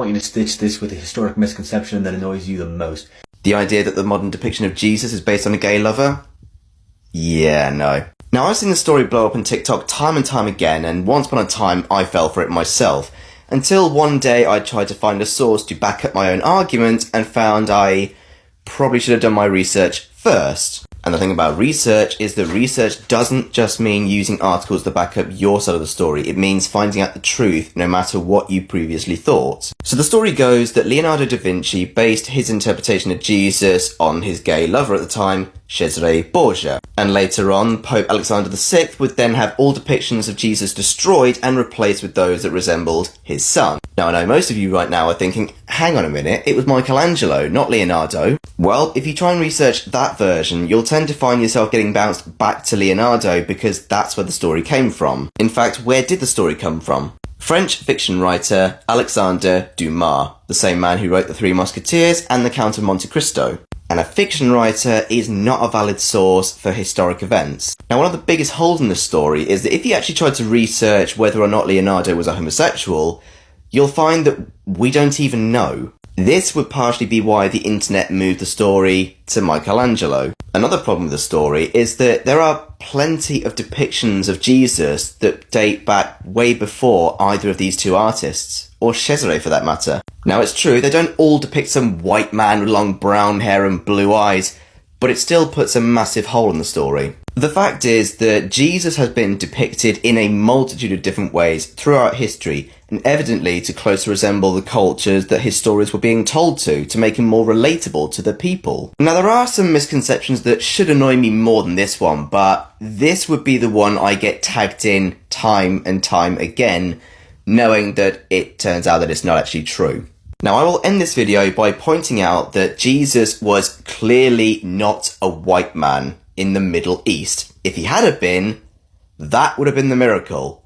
want you to stitch this with the historic misconception that annoys you the most. The idea that the modern depiction of Jesus is based on a gay lover? Yeah, no. Now, I've seen the story blow up on TikTok time and time again, and once upon a time I fell for it myself. Until one day I tried to find a source to back up my own argument and found I probably should have done my research first. And the thing about research is that research doesn't just mean using articles to back up your side of the story. It means finding out the truth no matter what you previously thought. So the story goes that Leonardo da Vinci based his interpretation of Jesus on his gay lover at the time, Cesare Borgia. And later on, Pope Alexander VI would then have all depictions of Jesus destroyed and replaced with those that resembled his son. Now, I know most of you right now are thinking, hang on a minute, it was Michelangelo, not Leonardo. Well, if you try and research that version, you'll tend to find yourself getting bounced back to Leonardo because that's where the story came from. In fact, where did the story come from? French fiction writer Alexandre Dumas, the same man who wrote The Three Musketeers and The Count of Monte Cristo. And a fiction writer is not a valid source for historic events. Now, one of the biggest holes in the story is that if you actually tried to research whether or not Leonardo was a homosexual, you'll find that we don't even know. This would partially be why the internet moved the story to Michelangelo. Another problem with the story is that there are plenty of depictions of Jesus that date back way before either of these two artists, or Cesare for that matter. Now, it's true, they don't all depict some white man with long brown hair and blue eyes, but it still puts a massive hole in the story. The fact is that Jesus has been depicted in a multitude of different ways throughout history, and evidently to closely resemble the cultures that his stories were being told to make him more relatable to the people. Now, there are some misconceptions that should annoy me more than this one, but this would be the one I get tagged in time and time again, knowing that it turns out that it's not actually true. Now, I will end this video by pointing out that Jesus was clearly not a white man in the Middle East. If he had been, that would have been the miracle.